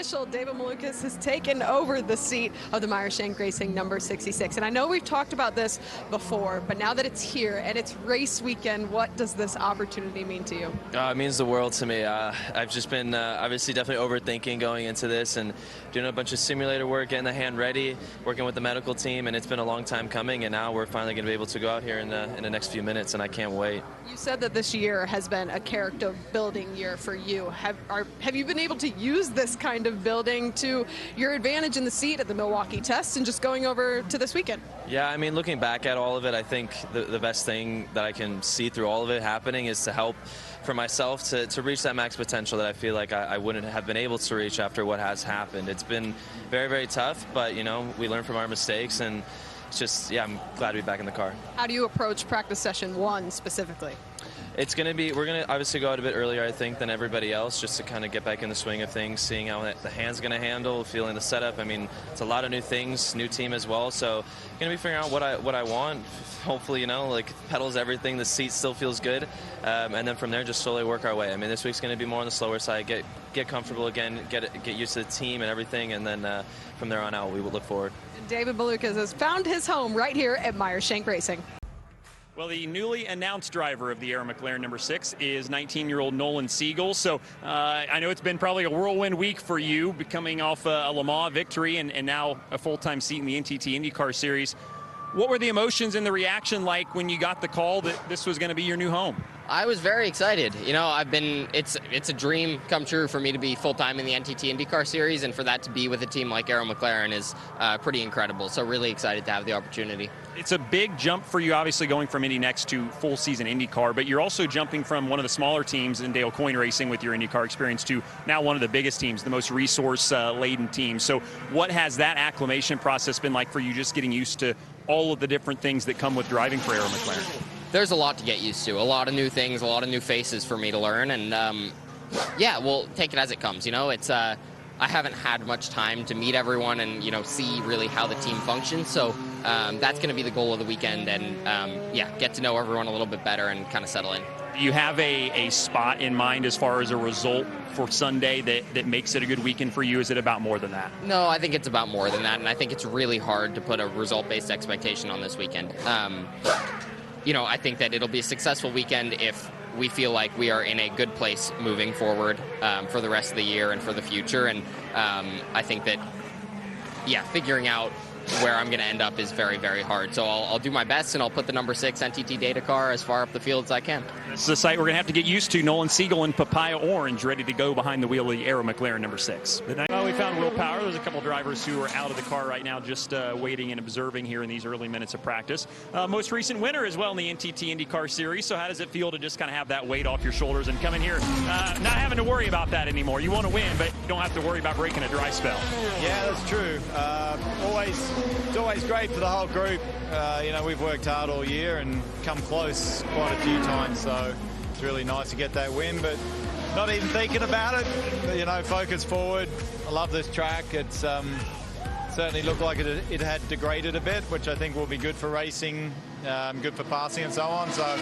official. David Malukas has taken over the seat of the Meyer-Shank Racing number 66. And I know we've talked about this before, but now that it's here and it's race weekend, what does this opportunity mean to you? It means the world to me. I've just been obviously definitely overthinking going into this and doing a bunch of simulator work, getting the hand ready, working with the medical team, and it's been a long time coming, and now we're finally going to be able to go out here in the next few minutes, and I can't wait. You said that this year has been a character building year for you. Have you been able to use this kind of building to your advantage in the seat at the Milwaukee test and just going over to this weekend? Yeah, I mean, looking back at all of it, I think the best thing that I can see through all of it happening is to help for myself to reach that max potential that I feel like I wouldn't have been able to reach after what has happened. It's been very, very tough, but, you know, we learn from our mistakes, and it's just, yeah, I'm glad to be back in the car. How do you approach practice session 1 specifically? It's going to be, we're going to obviously go out a bit earlier, I think, than everybody else, just to kind of get back in the swing of things, seeing how the hand's going to handle, feeling the setup. I mean, it's a lot of new things, new team as well, so going to be figuring out what I want. Hopefully, you know, like pedals everything, the seat still feels good, and then from there just slowly work our way. I mean, this week's going to be more on the slower side, get comfortable again, get used to the team and everything, and then from there on out, we will look forward. David Malukas has found his home right here at Meyer-Shank Racing. Well, the newly announced driver of the Aero McLaren number 6 is 19-year-old Nolan Siegel. So I know it's been probably a whirlwind week for you, coming off a Le Mans victory and now a full-time seat in the NTT IndyCar Series. What were the emotions and the reaction like when you got the call that this was going to be your new home? I was very excited. You know, it's a dream come true for me to be full-time in the NTT IndyCar Series, and for that to be with a team like Aero McLaren is pretty incredible. So really excited to have the opportunity. It's a big jump for you, obviously, going from Indy Next to full-season IndyCar, but you're also jumping from one of the smaller teams in Dale Coyne Racing with your IndyCar experience to now one of the biggest teams, the most resource-laden team. So what has that acclimation process been like for you, just getting used to all of the different things that come with driving for Aero McLaren? There's a lot to get used to, a lot of new things, a lot of new faces for me to learn, and yeah, we'll take it as it comes. You know, it's I haven't had much time to meet everyone and, you know, see really how the team functions, so that's going to be the goal of the weekend, and yeah, get to know everyone a little bit better and kind of settle in. Do you have a spot in mind as far as a result for Sunday that makes it a good weekend for you? Is it about more than that? No, I think it's about more than that, and I think it's really hard to put a result-based expectation on this weekend. You know, I think that it'll be a successful weekend if we feel like we are in a good place moving forward for the rest of the year and for the future. And I think that, yeah, figuring out where I'm going to end up is very, very hard. So I'll do my best, and I'll put the number 6 NTT data car as far up the field as I can. This is a sight we're going to have to get used to. Nolan Siegel in Papaya Orange, ready to go behind the wheel of the Aero McLaren number 6. Well, we found Will Power. There's a couple drivers who are out of the car right now, just waiting and observing here in these early minutes of practice. Most recent winner as well in the NTT IndyCar Series. So how does it feel to just kind of have that weight off your shoulders and come in here not having to worry about that anymore? You want to win, but you don't have to worry about breaking a dry spell. Yeah, that's true. It's always great for the whole group. You know, we've worked hard all year and come close quite a few times, so it's really nice to get that win, but not even thinking about it. But, you know, focus forward. I love this track. It's certainly looked like it had degraded a bit, which I think will be good for racing, good for passing and so on. So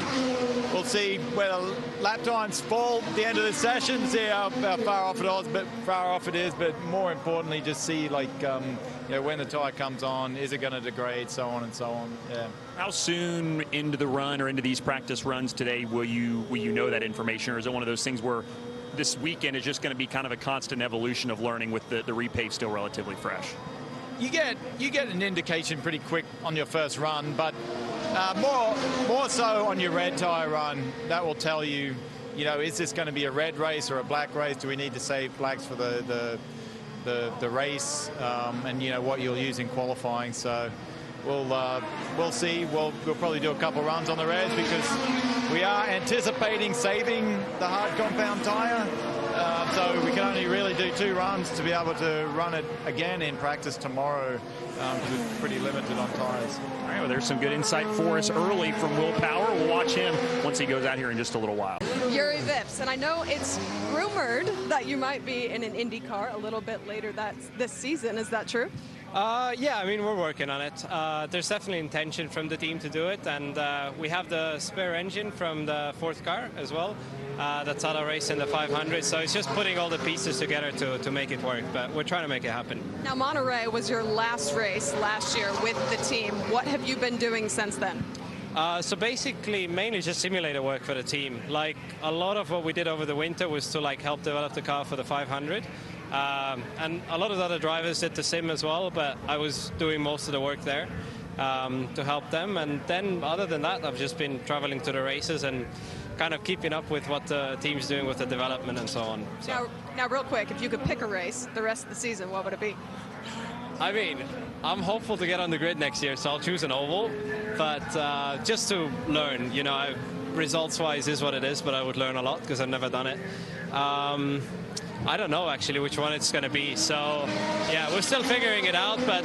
we'll see where the lap times fall at the end of the session, see how far off it is, but more importantly, just see, like, you know, when the tire comes on, is it going to degrade, so on and so on. Yeah. How soon into the run or into these practice runs today will you know that information, or is it one of those things where this weekend is just going to be kind of a constant evolution of learning with the repave still relatively fresh? You get an indication pretty quick on your first run, but more so on your red tire run. That will tell you, you know, is this going to be a red race or a black race? Do we need to save blacks for the race, and you know what you'll use in qualifying. So we'll see. We'll probably do a couple runs on the reds because we are anticipating saving the hard compound tire. So we can only really do 2 runs to be able to run it again in practice tomorrow, because it's pretty limited on tires. All right, well, there's some good insight for us early from Will Power. We'll watch him once he goes out here in just a little while. Yuri Vips, and I know it's rumored that you might be in an IndyCar a little bit later this season. Is that true? Yeah, I mean, we're working on it. There's definitely intention from the team to do it, and we have the spare engine from the fourth car as well. That's out of race in the 500, so it's just putting all the pieces together to make it work, but we're trying to make it happen. Now, Monterey was your last race last year with the team. What have you been doing since then? So basically, mainly just simulator work for the team. Like, a lot of what we did over the winter was to like help develop the car for the 500. And a lot of the other drivers did the sim as well, but I was doing most of the work there to help them. And then other than that, I've just been traveling to the races and kind of keeping up with what the team's doing with the development and so on. So. Now, real quick, if you could pick a race the rest of the season, what would it be? I mean, I'm hopeful to get on the grid next year, so I'll choose an oval. But just to learn, you know, results-wise is what it is, but I would learn a lot because I've never done it. I don't know, actually, which one it's going to be. So, yeah, we're still figuring it out, but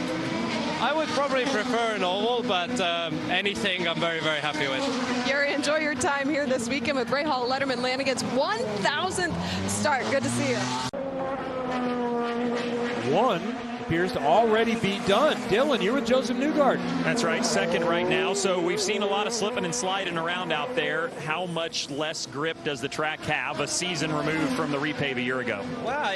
I would probably prefer an oval, but anything I'm very, very happy with. Yuri, enjoy your time here this weekend with Rahal Letterman Lanigan's 1,000th start. Good to see you. One appears to already be done. Dylan, you're with Josef Newgarden. That's right, second right now. So we've seen a lot of slipping and sliding around out there. How much less grip does the track have a season removed from the repave a year ago? Well,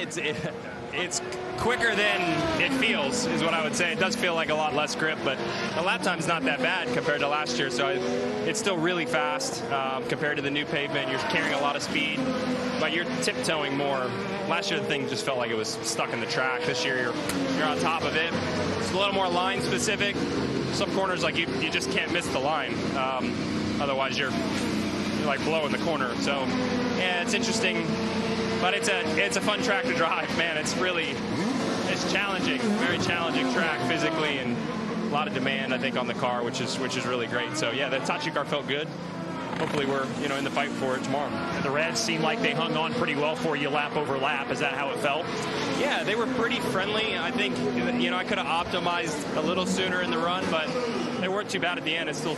it's quicker than it feels, is what I would say. It does feel like a lot less grip, but the lap time's not that bad compared to last year, so it's still really fast compared to the new pavement. You're carrying a lot of speed, but you're tiptoeing more. Last year, the thing just felt like it was stuck in the track. This year, you're on top of it. It's a little more line specific. Some corners, like you just can't miss the line. Otherwise, you're like blowing the corner. So, yeah, it's interesting. But it's a fun track to drive, man. It's challenging, very challenging track physically, and a lot of demand, I think, on the car, which is really great. So yeah, the Tachi car felt good. Hopefully we're in the fight for it tomorrow. And the Reds seemed like they hung on pretty well for you lap over lap. Is that how it felt? Yeah, they were pretty friendly. I think I could have optimized a little sooner in the run, but they weren't too bad at the end. It still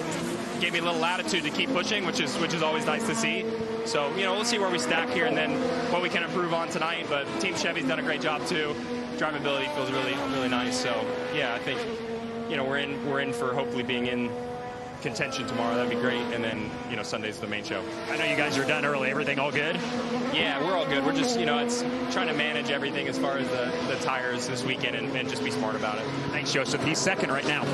gave me a little latitude to keep pushing, which is always nice to see. So, we'll see where we stack here and then what we can improve on tonight. But Team Chevy's done a great job too. Drivability feels really, really nice. So, yeah, I think, we're in for hopefully being in contention tomorrow. That'd be great. And then, Sunday's the main show. I know you guys are done early. Everything all good? Yeah, we're all good. We're just, it's trying to manage everything as far as the tires this weekend and just be smart about it. Thanks, Josef. He's second right now.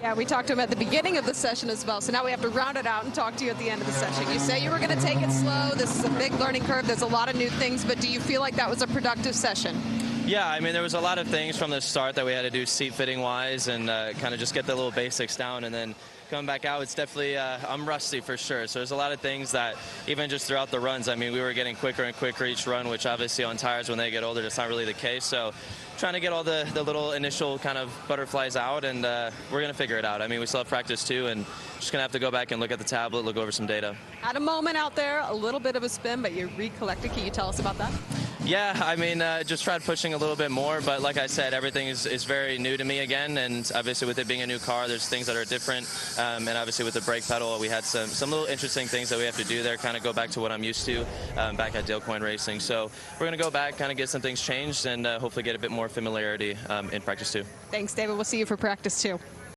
Yeah, we talked to him at the beginning of the session as well, so now we have to round it out and talk to you at the end of the session. You say you were going to take it slow. This is a big learning curve. There's a lot of new things, but do you feel like that was a productive session? Yeah, I mean, there was a lot of things from the start that we had to do seat fitting wise and kind of just get the little basics down, and then coming back out, it's definitely, I'm rusty for sure. So there's a lot of things that even just throughout the runs, I mean, we were getting quicker and quicker each run, which obviously on tires when they get older, that's not really the case. So trying to get all the little initial kind of butterflies out, and we're going to figure it out. I mean, we still have practice too, and just going to have to go back and look at the tablet, look over some data. At a moment out there, a little bit of a spin, but you recollected. Can you tell us about that? Yeah, I mean, just tried pushing a little bit more, but like I said, everything is very new to me again, and obviously with it being a new car, there's things that are different, and obviously with the brake pedal, we had some little interesting things that we have to do there, kind of go back to what I'm used to back at Dale Coyne Racing. So we're going to go back, kind of get some things changed, and hopefully get a bit more familiarity in practice too. Thanks, David. We'll see you for practice too.